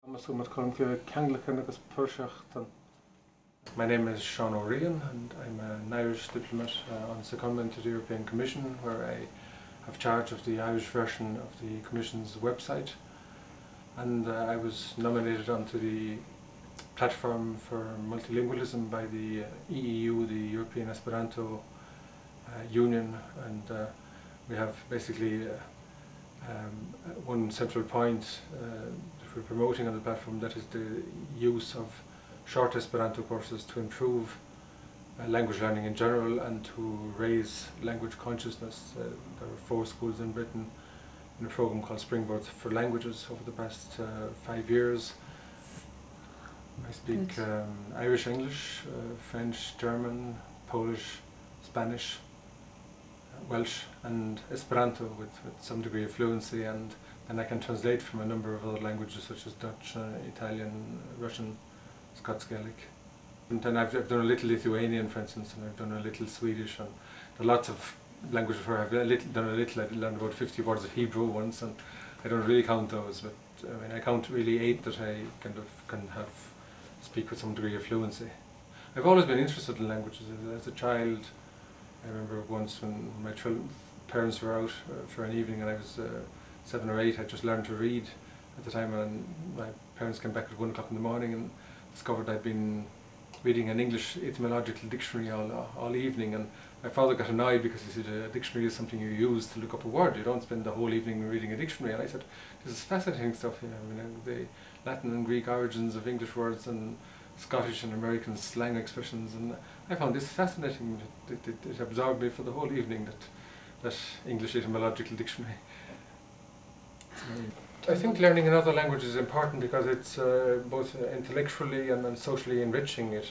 My name is Seán Riain and I'm an Irish diplomat on secondment to the European Commission, where I have charge of the Irish version of the Commission's website, and I was nominated onto the platform for multilingualism by the EEU, the European Esperanto Union, and we have basically one central point that we're promoting on the platform, that is the use of short Esperanto courses to improve language learning in general and to raise language consciousness. There are 4 schools in Britain in a programme called Springboard for Languages over the past 5 years. I speak Irish, English, French, German, Polish, Spanish, Welsh and Esperanto with some degree of fluency, and I can translate from a number of other languages such as Dutch, Italian, Russian, Scots Gaelic. And then I've done a little Lithuanian, for instance, and I've done a little Swedish, and there are lots of languages where I've done a little. I learned about 50 words of Hebrew once, and I don't really count those, but I mean I count really 8 that I kind of can speak with some degree of fluency. I've always been interested in languages. As a child, I remember once when my parents were out for an evening and I was 7 or 8, I just learned to read at the time, and my parents came back at 1 o'clock in the morning and discovered I'd been reading an English etymological dictionary all evening, and my father got annoyed because he said a dictionary is something you use to look up a word. You don't spend the whole evening reading a dictionary. And I said, this is fascinating stuff, you know, I mean, the Latin and Greek origins of English words and Scottish and American slang expressions, and I found this fascinating. It absorbed me for the whole evening, that English etymological dictionary. I think learning another language is important because it's both intellectually and socially enriching it.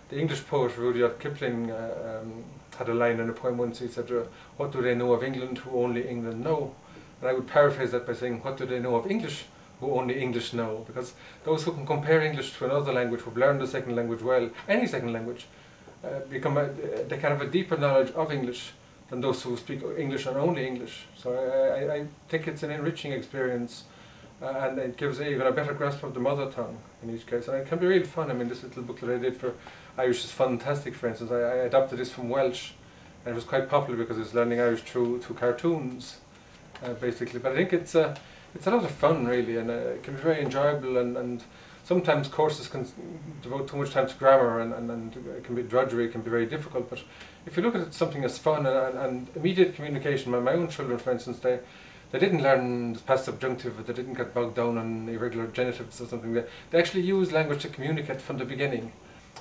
The English poet Rudyard Kipling had a line in a poem once. He said, "What do they know of England who only England know?" And I would paraphrase that by saying, what do they know of English who only English know? Because those who can compare English to another language, who've learned a second language well, any second language, they can have a deeper knowledge of English than those who speak English and only English. So I think it's an enriching experience, and it gives even a better grasp of the mother tongue in each case. And it can be real fun. I mean, this little book that I did for Irish is fantastic, for instance. I adapted this from Welsh, and it was quite popular because it's learning Irish through cartoons, basically. But I think it's a lot of fun, really, and it can be very enjoyable, and sometimes courses can devote too much time to grammar, and it can be drudgery, it can be very difficult. But if you look at it, something as fun and immediate communication, my own children, for instance, they didn't learn the past subjunctive, they didn't get bogged down on irregular genitives or something. They actually used language to communicate from the beginning.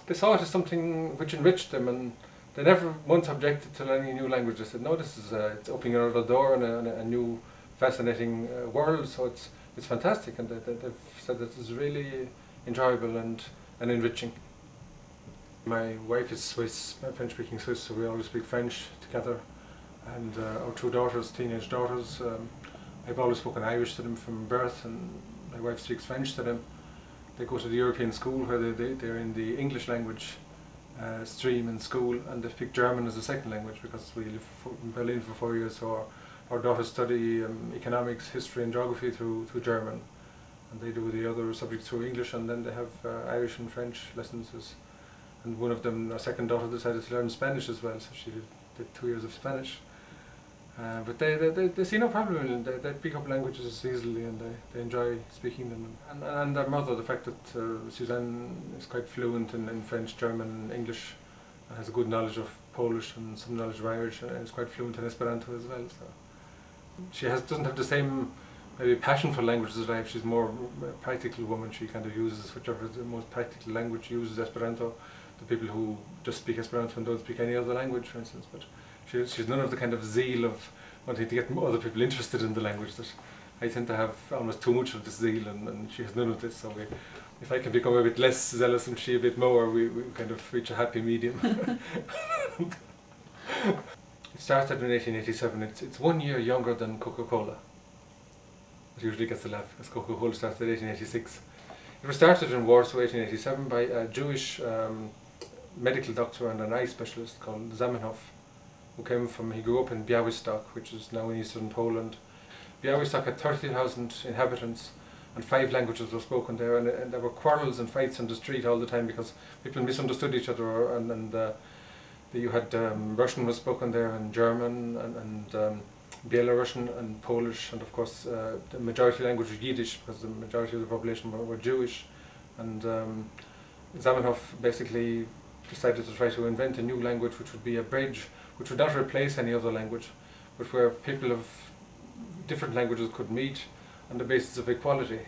They saw it as something which enriched them, and they never once objected to learning a new language. They said, no, this is it's opening another door and a new fascinating world, so it's fantastic, and they've said that it's really enjoyable and enriching. My wife is Swiss, French-speaking Swiss, so we always speak French together, and our 2 daughters, teenage daughters, I've always spoken Irish to them from birth, and my wife speaks French to them. They go to the European school where they're in the English language stream in school, and they speak German as a second language because we live in Berlin for 4 years, so our daughters study economics, history and geography through German, and they do the other subjects through English, and then they have Irish and French lessons. And one of them, our second daughter, decided to learn Spanish as well, so she did 2 years of Spanish. But they see no problem in it. They pick up languages easily, and they enjoy speaking them. And their mother, the fact that Suzanne is quite fluent in French, German and English, and has a good knowledge of Polish and some knowledge of Irish, and is quite fluent in Esperanto as well. So she doesn't have the same maybe passion for languages as I have. She's more a practical woman. She kind of uses whichever is the most practical language, uses Esperanto. The people who just speak Esperanto and don't speak any other language, for instance. But she's none of the kind of zeal of wanting to get other people interested in the language that I tend to have almost too much of this zeal, and she has none of this. So if I can become a bit less zealous and she a bit more, we kind of reach a happy medium. It started in 1887. It's 1 year younger than Coca-Cola. It usually gets a laugh because Coca-Cola started in 1886. It was started in Warsaw 1887 by a Jewish medical doctor and an eye specialist called Zamenhof, he grew up in Białystok, which is now in eastern Poland. Białystok had 30,000 inhabitants, and 5 languages were spoken there, and there were quarrels and fights on the street all the time because people misunderstood each other, and you had Russian was spoken there, and German, and Belarusian and Polish, and of course the majority language was Yiddish because the majority of the population were Jewish, and Zamenhof basically decided to try to invent a new language which would be a bridge, which would not replace any other language, but where people of different languages could meet on the basis of equality.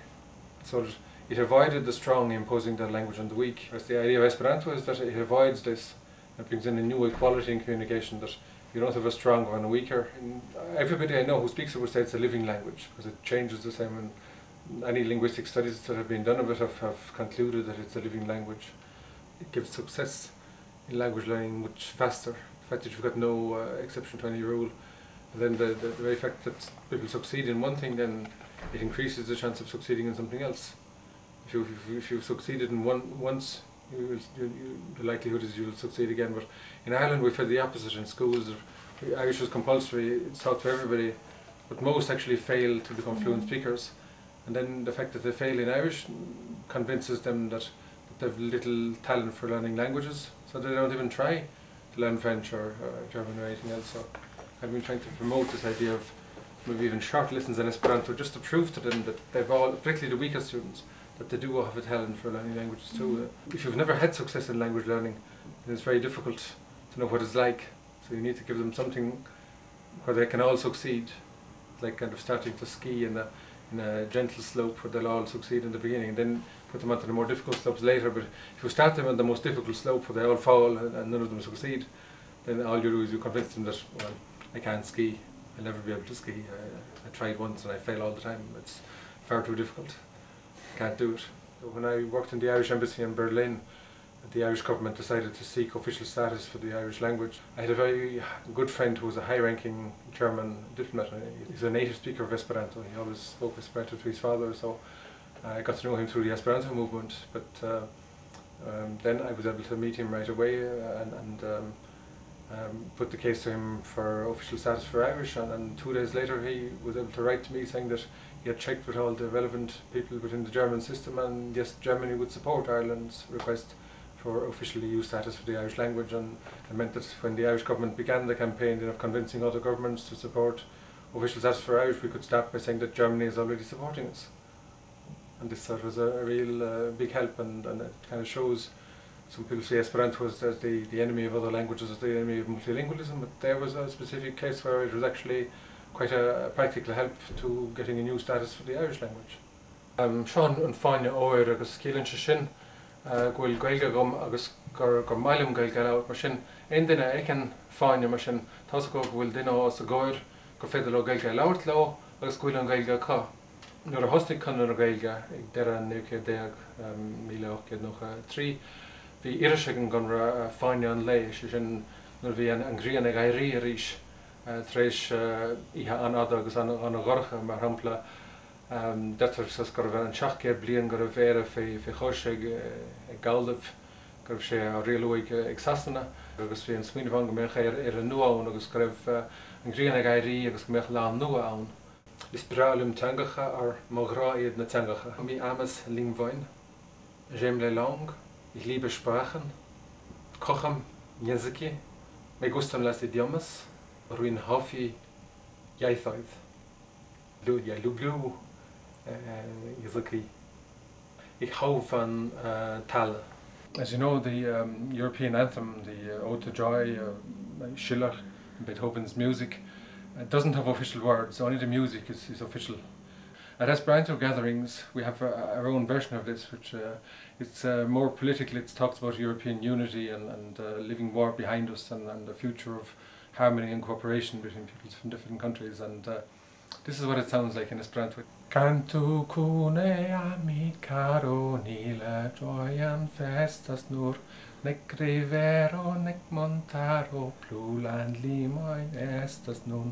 So that it avoided the strong imposing their language on the weak. Whereas the idea of Esperanto is that it avoids this. It brings in a new equality in communication, that you don't have a stronger and a weaker. And everybody I know who speaks it would say it's a living language, because it changes the same, and any linguistic studies that have been done of it have concluded that it's a living language. It gives success in language learning much faster. The fact that you've got no exception to any rule. And then the very fact that people succeed in one thing, then it increases the chance of succeeding in something else. If you've succeeded in once, the likelihood is you'll succeed again. But in Ireland we've had the opposite in schools. Irish is compulsory, it's taught to everybody, but most actually fail to become fluent speakers. And then the fact that they fail in Irish convinces them that they have little talent for learning languages, so they don't even try to learn French or German or anything else. So I've been trying to promote this idea of maybe even short lessons in Esperanto, just to prove to them that they've all, particularly the weaker students, that they do have a talent for learning languages too. If you've never had success in language learning, then it's very difficult to know what it's like. So you need to give them something where they can all succeed. It's like kind of starting to ski in a gentle slope where they'll all succeed in the beginning, and then put them onto the more difficult slopes later. But if you start them on the most difficult slope where they all fall and none of them succeed, then all you do is you convince them that, well, I can't ski, I'll never be able to ski. I tried once and I fail all the time. It's far too difficult. I can't do it. So when I worked in the Irish Embassy in Berlin, the Irish government decided to seek official status for the Irish language. I had a very good friend who was a high-ranking German diplomat. He's a native speaker of Esperanto. He always spoke Esperanto to his father, so I got to know him through the Esperanto movement. But then I was able to meet him right away and put the case to him for official status for Irish, and 2 days later he was able to write to me saying that he had checked with all the relevant people within the German system, and yes, Germany would support Ireland's request for official EU status for the Irish language, and it meant that when the Irish government began the campaign of convincing other governments to support official status for Irish, we could start by saying that Germany is already supporting us. And this sort of was a real big help, and it kind of shows. Some people say Esperanto as the enemy of other languages, as the enemy of multilingualism, but there was a specific case where it was actually quite a practical help to getting a new status for the Irish language. Seán an fáinne óir agus cílann se sin gohfuil gaeilge gom agus gur mailm gaeilge leabhart mar sin aon duine ag an fáinne mar sin tása go bhfuil duine as a gáir go féidir le gaeilge leabhart leo agus gohfuil an gaeilge cá. Nuair a thosaigh chun an gaeilge ag deireadh 1903 bhí iris an gan ra fáinne an lei sin nuair bhí an ghrian ag éirí a rís tar éis ihe an ada agus an gharcha mar shampla deirtear sas gur bheith an 7 bliain gur bhéire fé chóis ag galdamh gur sé a réalúig ag sasanna agus bhí an smaoineamh go mbeadh ar an nuáin agus gur an ghrian ag éirí agus go mbeadh lán nua ann. Is brálum teangacha ar má iad na teangacha. Mi amas lingmhain, j'aime les langues, ich liebe Sprachen, kocham języki, me gustam las idiomas, ruin hofi jaithoid. Ja lubię języki. Ich hou van talen. As you know, the European anthem, the Ode to Joy, Schiller, Beethoven's music, doesn't have official words, only the music is official. At Esperanto gatherings we have our own version of this, which it's more political. It talks about European unity and leaving war behind us and the future of harmony and cooperation between peoples from different countries, and this is what it sounds like in Esperanto. Cantu cune amit caro nila joyan festas nur nec rivero nec montaro pluland limoin estas nun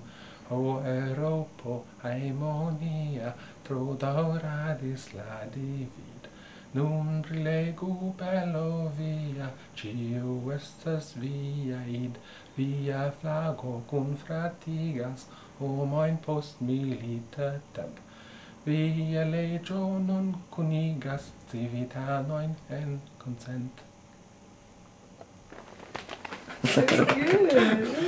o Europo haimonia tro dauradis la divid nun brilegu bello via ciu estas via id via flago cum fratigas homoin post milita temp via legio non conigas civitanoin en consent. That's good.